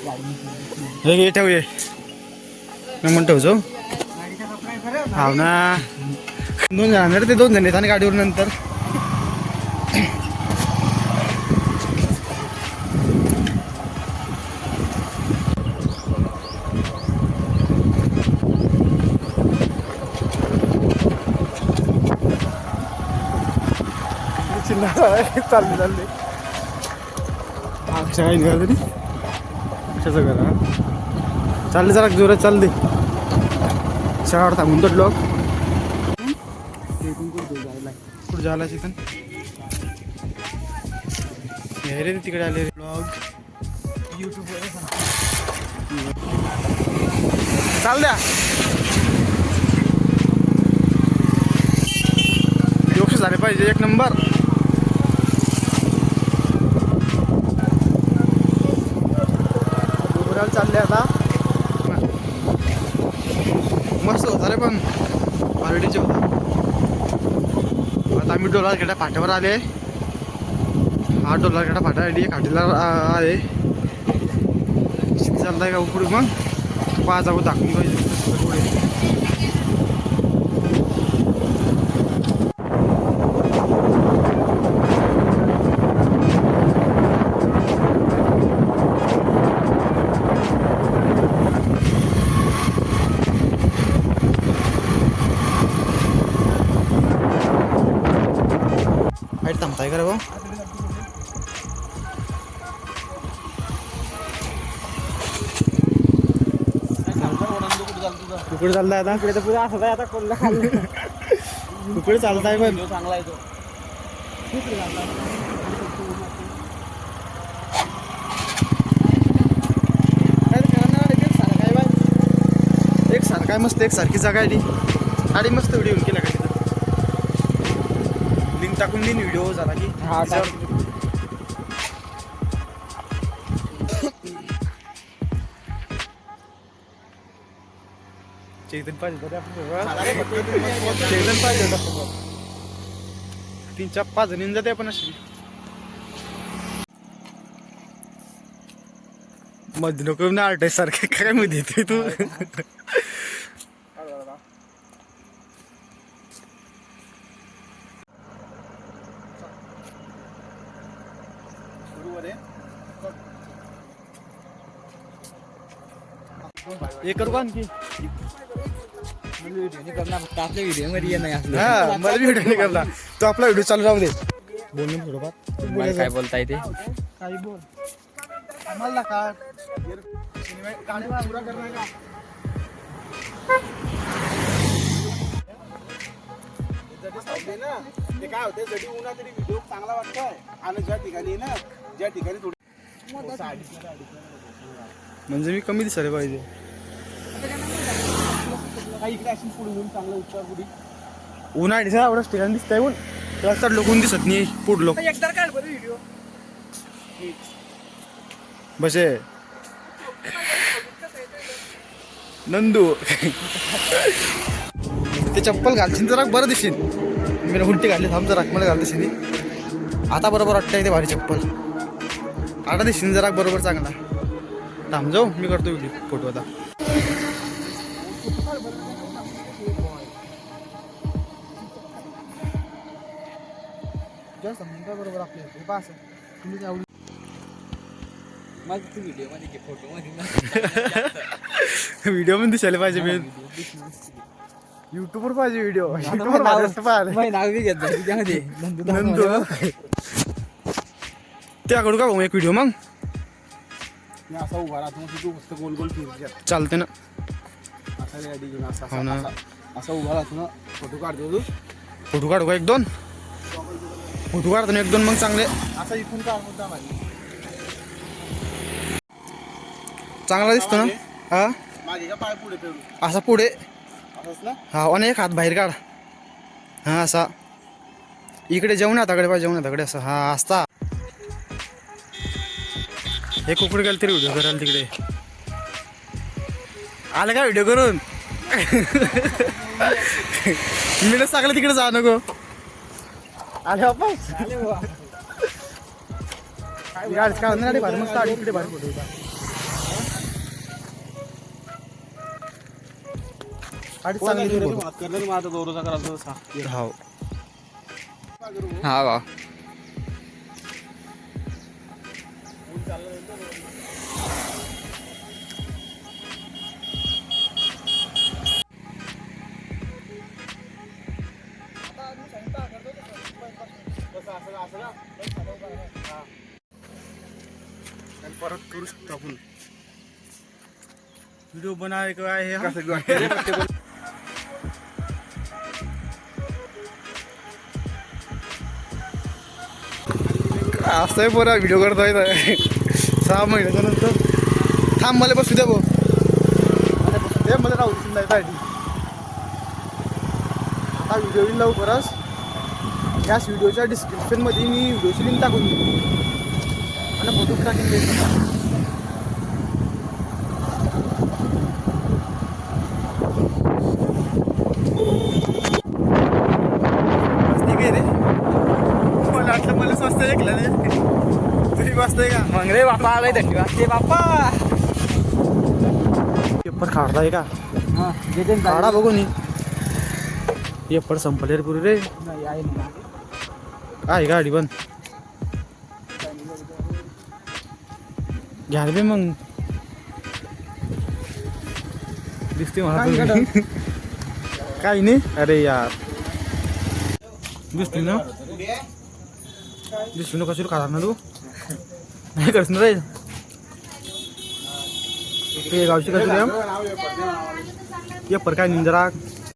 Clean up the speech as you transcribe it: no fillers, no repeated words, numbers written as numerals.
हे ठेव ये मी म्हणतो जो हा ना 2 जण ते 2 जण येतात गाडीवर नंतर चालली काही निघा तरी कशाचं करा चालले जरा जोरात चालले सगळ्यावर थांबून तो ब्लॉग कुठं झाला चिकन रे तिकडे आले ब्लॉग यूट्यूबवर चाल द्या व्हिडिओ झाले पाहिजे 1 नंबर चालले आता मस्त होता रे पण ऑलरेडीचे होता आता आम्ही डोलारखेडा फाट्यावर आले हा डोलारखेडा फाटा खाटीला आहे चाललाय का पुढे मग पाहा जाऊ दाखवून पाहिजे पुढे थांबताय का रे भाऊ कुकडे चालताय आता इकडे तर पुढे असं आता कोणला खाल्लं कुकडे चालताय पण चांगला आहे तो एक सारखा मस्त एक सारखी जागा आहे आणि मस्त व्हिडिओ केला का लिंक टाकून देईन व्हिडिओ झाला की हा चेतन पाहिजे चेतन पाहिजे 3-5 जणींनी जाते आपण अशी मध्ये नको ना आर्टिस्ट सारखे काय मध्ये येते तू हे करू का आणखी आपल्या व्हिडिओ मध्ये नाही असलं हा मला व्हिडिओ नाही करला तो आपला व्हिडिओ चालू राहू दे बोलणे थोडंफार काय बोलता येते काही बोल आम्हाला का गाडी पुरा करणार का ना ते काय होते जरी उन्हा तरी व्हिडिओ चांगला वाटतोय आणि ज्या ठिकाणी ना ज्या ठिकाणी थोडी म्हणजे मी कमी दिसायला पाहिजे इकडे अशी पुढे चांगलं उच्चार पुढे उन्हाळी एवढंच ठिकाणी दिसतंय ऊन तर लोकून दिसत नाही पुढ लोक व्हिडिओ बसे नंदू ते चप्पल घालशील जरा बरं दिसेल मी उलटी घालली थांब जरा मला घालते आता बरोबर वाटतंय ते भारी चप्पल आता दिसेल जरा बरोबर चांगला थांब जाऊ मी करतो व्हिडिओ फोटो आता बरोबर आपले व्हिडिओ मध्ये दिसायला पाहिजे मी युट्यूबवर पाहिजे व्हिडिओ त्याकडू का भाऊ एक व्हिडिओ मग असा उभा राहतो तू गोल गोल फिर चालते ना असा उभा राहतो ना फोटो काढतो तू फोटो काढू का 1-2 फोटो काढतो ना 1-2 मग चांगले असा इथून काढतो चांगला दिसतो ना हा मागे का पाय पुढे फेरू असा पुढे हा आणि एक हात बाहेर काढ हा असा इकडे जेवण हाताकडे पाहिजे जेवण हाताकडे असं हा असता हे कुकडे गेलं तरी व्हिडिओ करायला तिकडे आलं का व्हिडिओ करून मी ना सांगलं तिकडे जा नको आले वापस गाडी काढणार भारी मस्त इकडे भारी फोटो गाडी चांगली आहे. हो हा भाऊ परत करू शकतो आपण व्हिडिओ बनावे काय हे असं बरं व्हिडिओ करतोय 6 महिन्याच्या नंतर थांब मला बसू द्या भाऊ दे मला राहू नाही साठी आता व्हिडिओ येईल लवकरच याच व्हिडिओच्या डिस्क्रिप्शनमध्ये मी व्हिडिओची लिंक टाकून देईन आणि फोटो टाकून देईन मला स्वस्त ऐकलं रे तुम्ही वाचताय का मग रे बापा आलाय धंडी वाजते बापा पेपर काढताय का काढा बघू नी पेपर संपले रे पुरी रे काय गाडी पण घ्या रे मग दिसते मला काही नाही अरे यार दिसते ना दिसू नका काढा ना तू नाही करस ना रे ते गावची कसं पेपर काय निंजरा